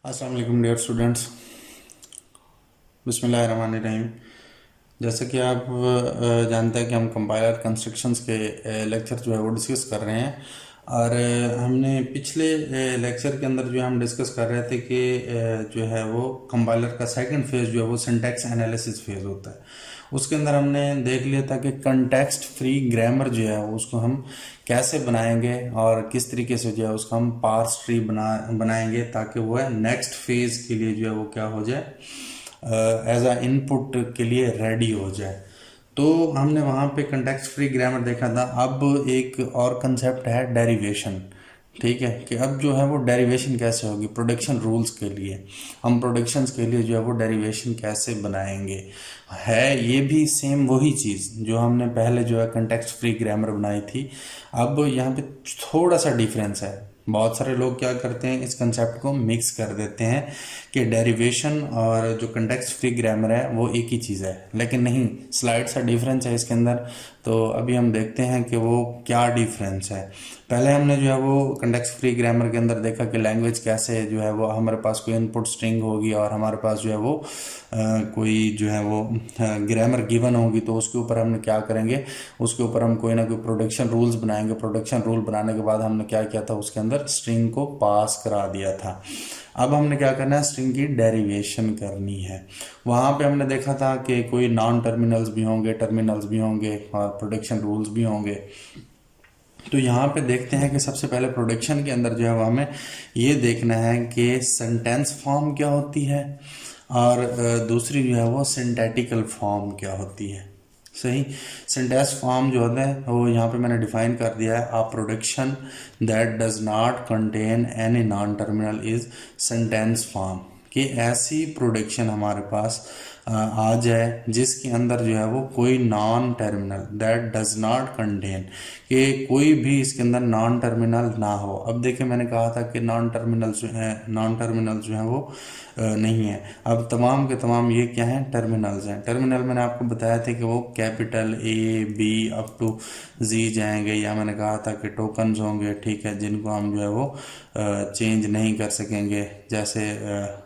अस्सलाम वालेकुम dear students. बिस्मिल्लाहिर्रहमानिर्रहीम। जैसा कि आप जानते हैं कि हम कंपाइलर कंस्ट्रक्शंस के लेक्चर जो है वो डिस्कस कर रहे हैं। और हमने पिछले लेक्चर के अंदर जो है हम डिस्कस कर रहे थे कि जो है वो कंपाइलर का सेकंड फेज जो है वो सिंटैक्स एनालिसिस फेज होता है। उसके अंदर हमने देख लिया था कि कंटेक्स्ट फ्री ग्रामर जो है उसको हम कैसे बनाएंगे और किस तरीके से जो है उसको हम पार्स ट्री बनाएंगे ताकि वो है नेक्स्ट फेज के लिए जो है वो क्या हो जाए, एज अ इनपुट के लिए रेडी हो जाए। तो हमने वहाँ पे कंटेक्स्ट फ्री ग्रामर देखा था। अब एक और कंसेप्ट है डेरिवेशन। ठीक है कि अब जो है वो डेरिवेशन कैसे होगी प्रोडक्शन रूल्स के लिए, हम प्रोडक्शंस के लिए जो है वो डेरिवेशन कैसे बनाएंगे। है ये भी सेम वही चीज़ जो हमने पहले जो है कंटेक्स्ट फ्री ग्रामर बनाई थी। अब यहाँ पे थोड़ा सा डिफरेंस है। बहुत सारे लोग क्या करते हैं, इस कंसेप्ट को मिक्स कर देते हैं कि डेरिवेशन और जो कंटेक्स्ट फ्री ग्रामर है वो एक ही चीज़ है, लेकिन नहीं, स्लाइड सा डिफरेंस है इसके अंदर। तो अभी हम देखते हैं कि वो क्या डिफरेंस है। पहले हमने जो है वो कंटेक्स्ट फ्री ग्रामर के अंदर देखा कि लैंग्वेज कैसे जो है वो हमारे पास कोई इनपुट स्ट्रिंग होगी और हमारे पास जो है वो कोई जो है वो ग्रामर गिवन होगी, तो उसके ऊपर हमने क्या करेंगे, उसके ऊपर हम कोई ना कोई प्रोडक्शन रूल्स बनाएंगे। प्रोडक्शन रूल बनाने के बाद हमने क्या किया था, उसके अंदर स्ट्रिंग को पास करा दिया था। अब हमने क्या करना है, स्ट्रिंग की डेरिवेशन करनी है। वहाँ पे हमने देखा था कि कोई नॉन टर्मिनल्स भी होंगे, टर्मिनल्स भी होंगे और प्रोडक्शन रूल्स भी होंगे। तो यहाँ पे देखते हैं कि सबसे पहले प्रोडक्शन के अंदर जो है वो हमें ये देखना है कि सेंटेंस फॉर्म क्या होती है और दूसरी जो है वो सिंटैटिकल फॉर्म क्या होती है। सही, सिंटेक्स फॉर्म जो होता है वो यहाँ पे मैंने डिफाइन कर दिया है। A production that does not contain any non terminal is sentence form. कि ऐसी प्रोडक्शन हमारे पास आ जाए जिसके अंदर जो है वो कोई non terminal, that does not contain, कि कोई भी इसके अंदर नॉन टर्मिनल ना हो। अब देखिए मैंने कहा था कि नॉन टर्मिनल जो है वो नहीं है। अब तमाम के तमाम ये क्या हैं, टर्मिनल्स हैं। टर्मिनल मैंने आपको बताया था कि वो capital A B up to G जाएंगे, या मैंने कहा था कि टोकन्स होंगे, ठीक है, जिनको हम जो है वो चेंज नहीं कर सकेंगे। जैसे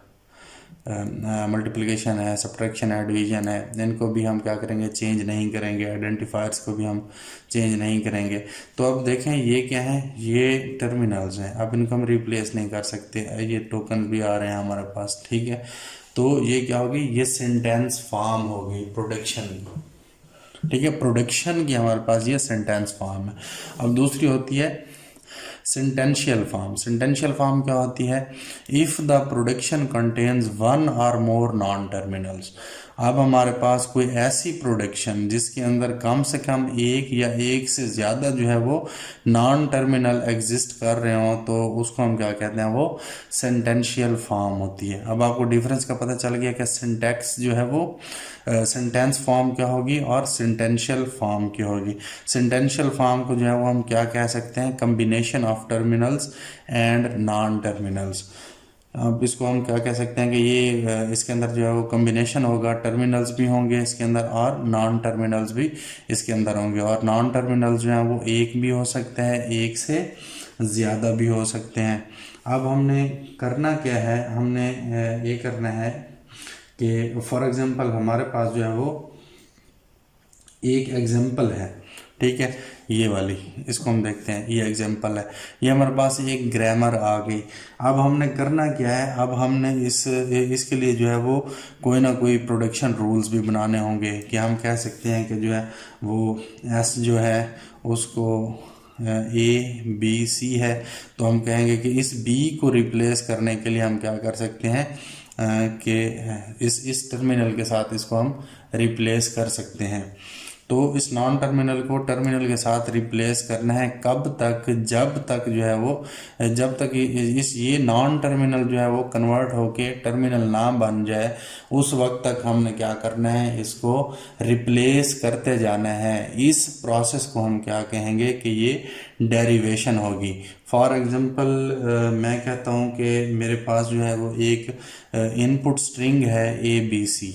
मल्टीप्लिकेशन है, सब्ट्रैक्शन है, डिवीजन है, इनको भी हम क्या करेंगे, चेंज नहीं करेंगे। आइडेंटिफायर्स को भी हम चेंज नहीं करेंगे। तो अब देखें ये क्या है, ये टर्मिनल्स हैं। अब इनको हम रिप्लेस नहीं कर सकते। ये टोकन भी आ रहे हैं हमारे पास, ठीक है। तो ये क्या होगी, ये सेंटेंस फॉर्म होगी प्रोडक्शन की, ठीक है। प्रोडक्शन की हमारे पास ये सेंटेंस फॉर्म है। अब दूसरी होती है सेंटेंशियल फॉर्म। सेंटेंशियल फॉर्म क्या होती है, if the production contains one और मोर नॉन टर्मिनल्स। अब हमारे पास कोई ऐसी प्रोडक्शन जिसके अंदर कम से कम एक या एक से ज़्यादा जो है वो नॉन टर्मिनल एग्जिस्ट कर रहे हो, तो उसको हम क्या कहते हैं, वो सेंटेंशियल फॉर्म होती है। अब आपको डिफरेंस का पता चल गया कि सिंटैक्स जो है वो सेंटेंस फॉर्म क्या होगी और सेंटेंशियल फॉर्म क्या होगी। सेंटेंशियल फॉर्म को जो है वो हम क्या कह सकते हैं, combination of terminals and non terminals. अब इसको हम क्या कह सकते हैं कि ये इसके अंदर जो है वो कम्बिनेशन होगा, टर्मिनल्स भी होंगे इसके अंदर और नॉन टर्मिनल्स भी इसके अंदर होंगे। और नॉन टर्मिनल्स जो हैं वो एक भी हो सकते हैं, एक से ज़्यादा भी हो सकते हैं। अब हमने करना क्या है, हमने ये करना है कि फॉर एग्जांपल हमारे पास जो है वो एक एग्जांपल है, ठीक है, ये वाली, इसको हम देखते हैं। ये एग्जांपल है, ये हमारे पास एक ग्रामर आ गई। अब हमने करना क्या है, अब हमने इसके लिए जो है वो कोई ना कोई प्रोडक्शन रूल्स भी बनाने होंगे। कि हम कह सकते हैं कि जो है वो एस जो है उसको ए बी सी है, तो हम कहेंगे कि इस बी को रिप्लेस करने के लिए हम क्या कर सकते हैं कि इस टर्मिनल के साथ इसको हम रिप्लेस कर सकते हैं। तो इस नॉन टर्मिनल को टर्मिनल के साथ रिप्लेस करना है कब तक, जब तक जो है वो, जब तक ये नॉन टर्मिनल जो है वो कन्वर्ट होके टर्मिनल ना बन जाए, उस वक्त तक हमने क्या करना है, इसको रिप्लेस करते जाना है। इस प्रोसेस को हम क्या कहेंगे कि ये डेरिवेशन होगी। फॉर एग्जांपल मैं कहता हूँ कि मेरे पास जो है वो एक इनपुट स्ट्रिंग है ए बी सी,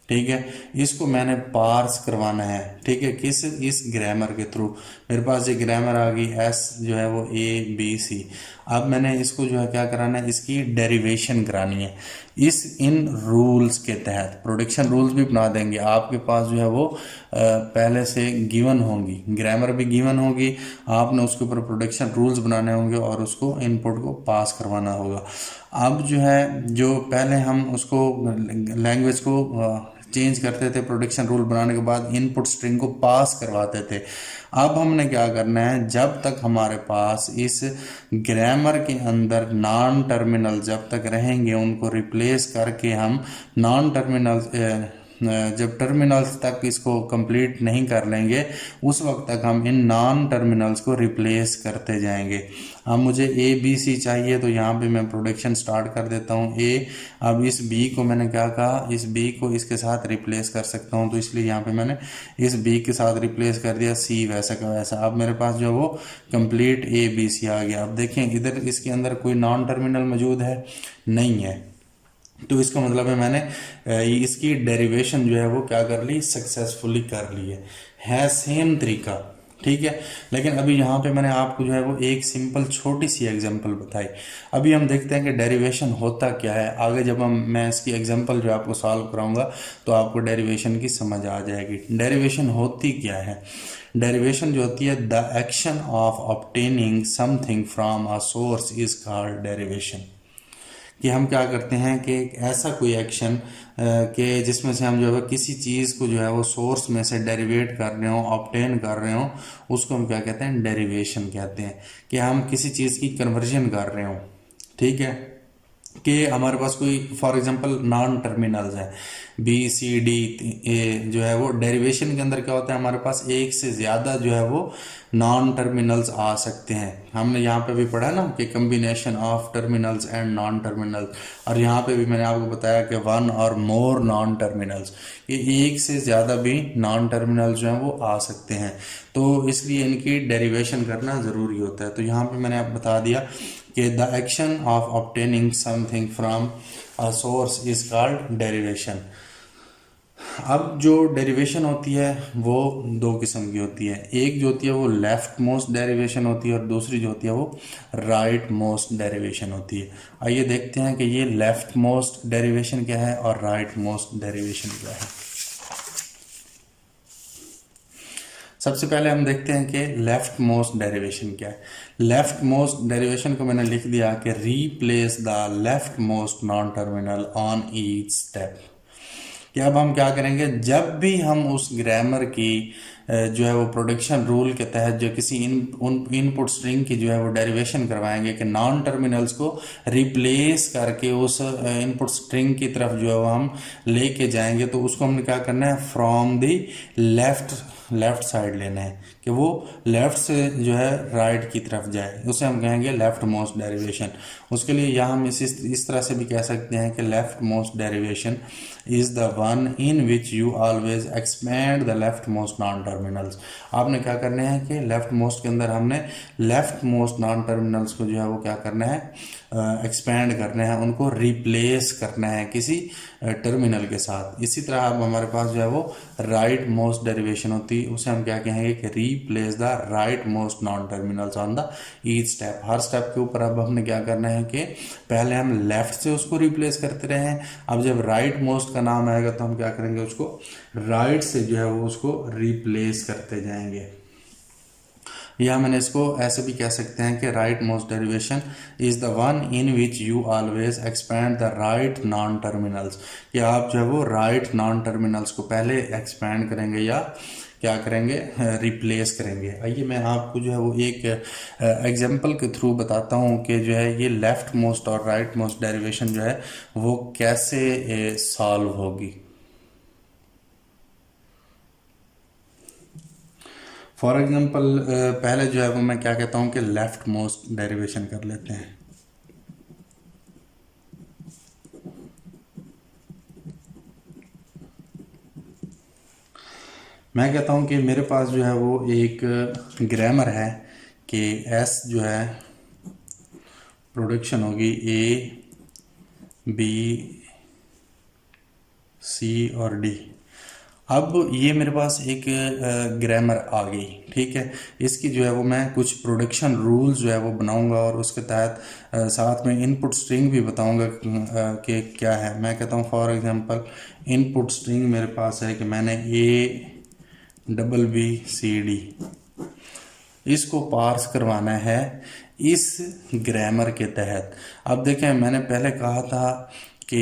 ठीक है, इसको मैंने पार्स करवाना है। ठीक है, किस, इस ग्रामर के थ्रू। मेरे पास ये ग्रामर आ गई, एस जो है वो ABC। अब मैंने इसको जो है क्या कराना है, इसकी डेरिवेशन करानी है इन रूल्स के तहत। प्रोडक्शन रूल्स भी बना देंगे आपके पास जो है वो पहले से गिवन होंगी, ग्रामर भी गिवन होगी, आपने उसके ऊपर प्रोडक्शन रूल्स बनाने होंगे और उसको इनपुट को पास करवाना होगा। अब जो है, जो पहले हम उसको लैंग्वेज को चेंज करते थे, प्रोडक्शन रूल बनाने के बाद इनपुट स्ट्रिंग को पास करवाते थे। अब हमने क्या करना है, जब तक हमारे पास इस ग्रामर के अंदर नॉन टर्मिनल जब तक रहेंगे, उनको रिप्लेस करके हम नॉन टर्मिनल जब टर्मिनल्स तक इसको कंप्लीट नहीं कर लेंगे, उस वक्त तक हम इन नॉन टर्मिनल्स को रिप्लेस करते जाएंगे। अब मुझे ABC चाहिए, तो यहाँ पे मैं प्रोडक्शन स्टार्ट कर देता हूँ A। अब इस B को मैंने क्या कहा, इस B को इसके साथ रिप्लेस कर सकता हूँ, तो इसलिए यहाँ पे मैंने इस B के साथ रिप्लेस कर दिया, C वैसा का वैसा। अब मेरे पास जो वो कंप्लीट ABC आ गया। अब देखें इधर इसके अंदर कोई नॉन टर्मिनल मौजूद है, नहीं है, तो इसका मतलब है मैंने इसकी डेरिवेशन जो है वो क्या कर ली, सक्सेसफुली कर ली है सेम तरीका। ठीक है, लेकिन अभी यहाँ पे मैंने आपको जो है वो एक सिंपल छोटी सी एग्जांपल बताई। अभी हम देखते हैं कि डेरिवेशन होता क्या है। आगे जब मैं इसकी एग्जांपल जो आपको सॉल्व कराऊंगा तो आपको डेरिवेशन की समझ आ जाएगी। डेरिवेशन होती क्या है, डेरिवेशन जो होती है, the action of obtaining something from a source is called derivation. कि हम क्या करते हैं कि ऐसा कोई एक्शन के जिसमें से हम जो है किसी चीज़ को जो है वो सोर्स में से डेरिवेट कर रहे हो, ऑब्टेन कर रहे हो, उसको हम क्या कहते हैं, डेरिवेशन कहते हैं। कि हम किसी चीज़ की कन्वर्जन कर रहे हो। ठीक है, कि हमारे पास कोई फॉर एग्जांपल नॉन टर्मिनल्स है BCD जो है वो डेरिवेशन के अंदर क्या होता है, हमारे पास एक से ज़्यादा जो है वो नॉन टर्मिनल्स आ सकते हैं। हमने यहाँ पे भी पढ़ा ना कि combination of terminals and non terminals, और यहाँ पे भी मैंने आपको बताया कि वन और मोर नॉन टर्मिनल्स, ये एक से ज़्यादा भी नॉन टर्मिनल्स जो हैं वो आ सकते हैं। तो इसलिए इनकी डेरिवेशन करना ज़रूरी होता है। तो यहाँ पे मैंने आप बता दिया कि the action of obtaining something from a source is called derivation. अब जो डेरिवेशन होती है वो दो किस्म की होती है। एक जो होती है वो लेफ्ट मोस्ट डेरिवेशन होती है और दूसरी जो होती है वो राइट मोस्ट डेरिवेशन होती है। आइए देखते हैं कि ये लेफ्ट मोस्ट डेरिवेशन क्या है और राइट मोस्ट डेरिवेशन क्या है। सबसे पहले हम देखते हैं कि लेफ्ट मोस्ट डेरिवेशन क्या है। लेफ्ट मोस्ट डेरिवेशन को मैंने लिख दिया कि replace the left most non terminal on each step. कि अब हम क्या करेंगे, जब भी हम उस ग्रामर की जो है वो प्रोडक्शन रूल के तहत जो किसी इनपुट स्ट्रिंग की जो है वो डेरिवेशन करवाएंगे कि नॉन टर्मिनल्स को रिप्लेस करके उस इनपुट स्ट्रिंग की तरफ जो है वो हम लेके जाएंगे, तो उसको हमने क्या करना है, फ्रॉम दी लेफ्ट साइड लेना है कि वो लेफ्ट से जो है राइट की तरफ जाए, उसे हम कहेंगे लेफ्ट मोस्ट डेरिवेशन। उसके लिए यहाँ हम इस तरह से भी कह सकते हैं कि left most derivation is the one in which you always expand the left most non terminals. आपने क्या करना है कि लेफ्ट मोस्ट के अंदर हमने लेफ्ट मोस्ट नॉन टर्मिनल्स को जो है वो क्या करना है, एक्सपैंड करना है, उनको रिप्लेस करना है किसी टर्मिनल के साथ। इसी तरह अब हमारे पास जो है वो राइट मोस्ट डेरिवेशन होती है, उसे हम क्या कहेंगे कि replace the right most non terminals on the each step. Her step के ऊपर अब हमने क्या करना है कि पहले हम लेफ्ट से उसको रिप्लेस करते रहे हैं, अब जब राइट मोस्ट का नाम आएगा तो हम क्या करेंगे, उसको राइट से जो है वो उसको रिप्लेस करते जाएंगे। या मैंने इसको ऐसे भी कह सकते हैं कि right most derivation is the one in which you always expand the right non terminals. कि आप जो है वो राइट नॉन टर्मिनल्स को पहले एक्सपैंड करेंगे या क्या करेंगे, रिप्लेस करेंगे। आइए मैं आपको जो है वो एक एग्जांपल के थ्रू बताता हूँ कि जो है ये लेफ्ट मोस्ट और राइट मोस्ट डेरिवेशन जो है वो कैसे सॉल्व होगी। फॉर एग्जांपल पहले जो है वो मैं क्या कहता हूँ कि लेफ्ट मोस्ट डेरिवेशन कर लेते हैं। मैं कहता हूँ कि मेरे पास जो है वो एक ग्रामर है कि एस जो है प्रोडक्शन होगी A B सी और डी। अब ये मेरे पास एक ग्रामर आ गई, ठीक है। इसकी जो है वो मैं कुछ प्रोडक्शन रूल्स जो है वो बनाऊंगा और उसके तहत साथ में इनपुट स्ट्रिंग भी बताऊंगा कि क्या है। मैं कहता हूँ फॉर एग्जांपल इनपुट स्ट्रिंग मेरे पास है कि मैंने ABBCD इसको पार्स करवाना है इस ग्रामर के तहत। अब देखें, मैंने पहले कहा था कि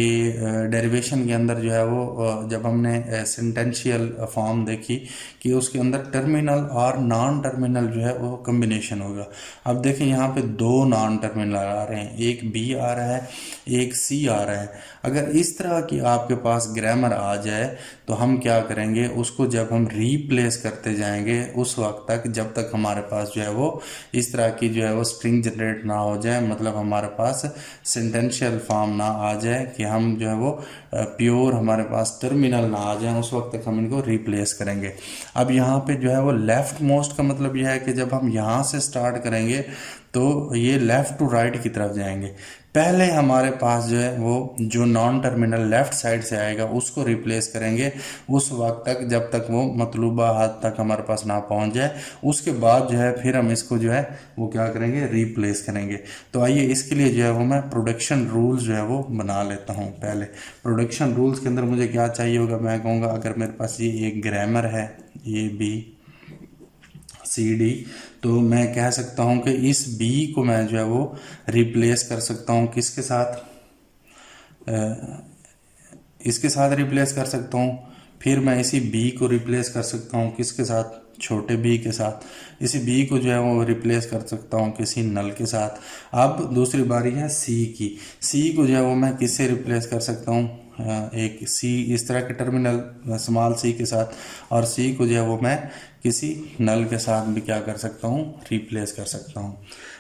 डेरिवेशन के अंदर जो है वो जब हमने सेंटेंशियल फॉर्म देखी कि उसके अंदर टर्मिनल और नॉन टर्मिनल जो है वो कम्बिनेशन होगा। अब देखें यहाँ पे दो नॉन टर्मिनल आ रहे हैं, एक बी आ रहा है, एक सी आ रहा है। अगर इस तरह की आपके पास ग्रामर आ जाए तो हम क्या करेंगे, उसको जब हम रीप्लेस करते जाएंगे उस वक्त तक जब तक हमारे पास जो है वो इस तरह की जो है वो स्ट्रिंग जनरेट ना हो जाए, मतलब हमारे पास सेंटेंशियल फॉर्म ना आ जाए कि हम जो है वो प्योर हमारे पास टर्मिनल ना आ जाए, उस वक्त तक हम इनको रिप्लेस करेंगे। अब यहाँ पे जो है वो लेफ्ट मोस्ट का मतलब यह है कि जब हम यहाँ से स्टार्ट करेंगे तो ये लेफ्ट टू राइट की तरफ जाएंगे। पहले हमारे पास जो है वो जो नॉन टर्मिनल लेफ्ट साइड से आएगा उसको रिप्लेस करेंगे उस वक्त तक जब तक वो मतलूबा हद तक हमारे पास ना पहुंच जाए। उसके बाद जो है फिर हम इसको जो है वो क्या करेंगे, रिप्लेस करेंगे। तो आइए इसके लिए जो है वो मैं प्रोडक्शन रूल्स जो है वो बना लेता हूँ। पहले प्रोडक्शन रूल्स के अंदर मुझे क्या चाहिए होगा, मैं कहूँगा अगर मेरे पास ये एक ग्रामर है ABCD तो मैं कह सकता हूँ कि इस B को मैं जो है वो रिप्लेस कर सकता हूँ किसके साथ, इसके साथ रिप्लेस कर सकता हूँ। फिर मैं इसी B को रिप्लेस कर सकता हूँ किसके साथ, छोटे b के साथ। इसी b को जो है वो रिप्लेस कर सकता हूँ किसी नल के साथ। अब दूसरी बारी है c की। c को जो है वो मैं किससे रिप्लेस कर सकता हूँ, एक c इस तरह के टर्मिनल स्मॉल c के साथ, और c को जो है वो मैं किसी नल के साथ भी क्या कर सकता हूँ, रिप्लेस कर सकता हूँ।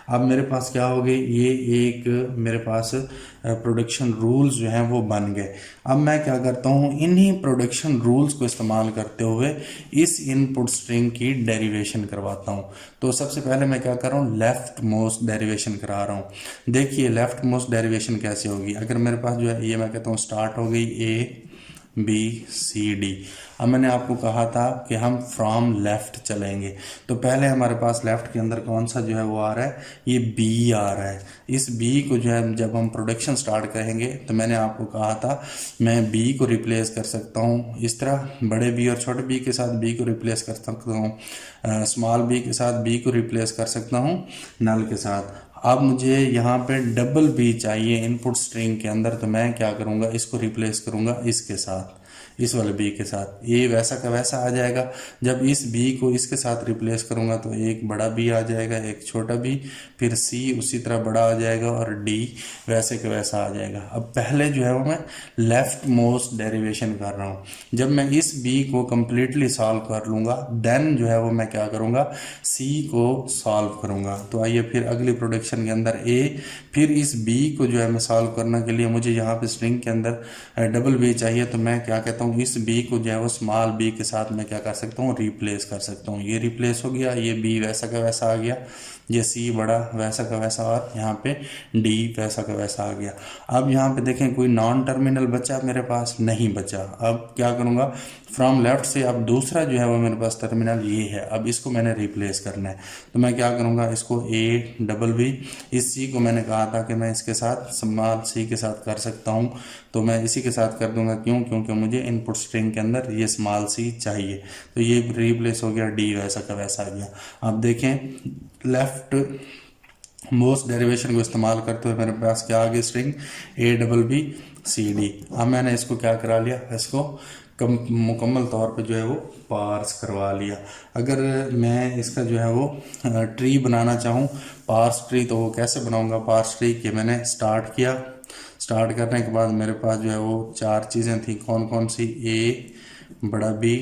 अब मेरे पास क्या हो गई, ये एक मेरे पास प्रोडक्शन रूल्स जो हैं वो बन गए। अब मैं क्या करता हूँ, इन्हीं प्रोडक्शन रूल्स को इस्तेमाल करते हुए इस इनपुट स्ट्रिंग की डेरिवेशन करवाता हूँ। तो सबसे पहले मैं क्या कर रहा हूँ, लेफ्ट मोस्ट डेरिवेशन करा रहा हूँ। देखिए लेफ्ट मोस्ट डेरिवेशन कैसे होगी। अगर मेरे पास जो है ये मैं कहता हूँ स्टार्ट हो गई ABCD। अब मैंने आपको कहा था कि हम फ्रॉम लेफ्ट चलेंगे, तो पहले हमारे पास लेफ्ट के अंदर कौन सा जो है वो आ रहा है, ये B आ रहा है। इस B को जो है जब हम प्रोडक्शन स्टार्ट करेंगे तो मैंने आपको कहा था मैं B को रिप्लेस कर सकता हूँ इस तरह, बड़े B और छोटे B के साथ B को रिप्लेस कर सकता हूँ, स्मॉल b के साथ B को रिप्लेस कर सकता हूँ नल के साथ। अब मुझे यहाँ पे डबल B चाहिए इनपुट स्ट्रिंग के अंदर, तो मैं क्या करूँगा, इसको रिप्लेस करूँगा इसके साथ, इस वाले B के साथ। ये वैसा का वैसा आ जाएगा। जब इस B को इसके साथ रिप्लेस करूँगा तो एक बड़ा B आ जाएगा, एक छोटा B, फिर C उसी तरह बड़ा आ जाएगा और D वैसे का वैसा आ जाएगा। अब पहले जो है वो मैं लेफ्ट मोस्ट डेरिवेशन कर रहा हूँ। जब मैं इस B को कम्प्लीटली सॉल्व कर लूँगा देन जो है वो मैं क्या करूँगा, C को सॉल्व करूँगा। तो आइए फिर अगली प्रोडक्शन के अंदर A, फिर इस B को जो है मैं सॉल्व करने के लिए मुझे यहाँ पे स्ट्रिंग के अंदर डबल B चाहिए, तो मैं क्या कहता हूँ इस B को जो है वो स्मॉल b के साथ मैं क्या कर सकता हूँ, रिप्लेस कर सकता हूँ। ये रिप्लेस हो गया, ये B वैसा का वैसा आ गया, ये C बड़ा वैसा का वैसा, और यहाँ पे D वैसा का वैसा आ गया। अब यहाँ पे देखें कोई नॉन टर्मिनल बचा मेरे पास, नहीं बचा। अब क्या करूँगा, फ्रॉम लेफ्ट से अब दूसरा जो है वो मेरे पास टर्मिनल ये है, अब इसको मैंने रिप्लेस करना है। तो मैं क्या करूँगा, इसको ABB, इस C को मैंने कहा था कि मैं इसके साथ स्मॉल c के साथ कर सकता हूँ, तो मैं इसी के साथ कर दूंगा। क्यों, क्योंकि मुझे इनपुट स्ट्रिंग के अंदर ये स्मॉल c चाहिए। तो ये रिप्लेस हो गया, D वैसा का वैसा आ गया। अब देखें लेफ्ट मोस्ट डेरिवेशन को इस्तेमाल करते हुए मेरे पास क्या आ गई, स्ट्रिंग ABBCD। अब मैंने इसको क्या करा लिया, इसको मुकम्मल तौर पे जो है वो पार्स करवा लिया। अगर मैं इसका जो है वो ट्री बनाना चाहूँ, पार्स ट्री, तो वो कैसे बनाऊँगा, पार्स ट्री कि मैंने स्टार्ट किया, स्टार्ट करने के बाद मेरे पास जो है वो चार चीज़ें थी, कौन कौन सी, A, बड़ा B,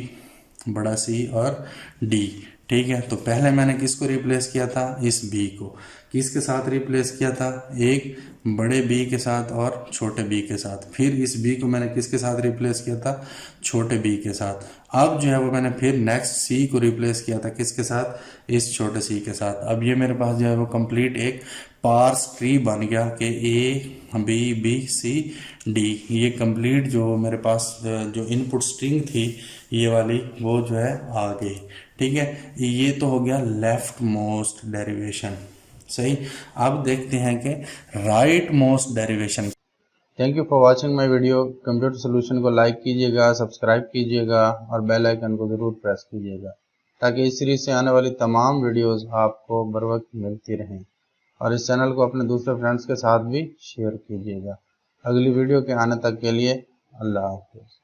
बड़ा C और D। ठीक है, तो पहले मैंने किसको रिप्लेस किया था, इस B को। किसके साथ रिप्लेस किया था, एक बड़े B के साथ और छोटे B के साथ। फिर इस B को मैंने किसके साथ रिप्लेस किया था, छोटे B के साथ। अब जो है वो मैंने फिर नेक्स्ट C को रिप्लेस किया था किसके साथ, इस छोटे C के साथ। अब ये मेरे पास जो है वो कंप्लीट एक पार्स ट्री बन गया कि A B B C D। ये कंप्लीट जो मेरे पास जो इनपुट स्ट्रिंग थी ये वाली वो जो है आ गई। ठीक है, ये तो हो गया लेफ्ट मोस्ट डेरिवेशन। सही। अब देखते हैं कि right most derivation. Thank you for watching my video. Computer solution को लाइक कीजिएगा, सब्सक्राइब कीजिएगा और बेल आइकन को ज़रूर प्रेस कीजिएगा ताकि इस सीरीज से आने वाली तमाम वीडियोस आपको बर वक्त मिलती रहें। और इस चैनल को अपने दूसरे फ्रेंड्स के साथ भी शेयर कीजिएगा। अगली वीडियो के आने तक के लिए अल्लाह हाफ़िज़।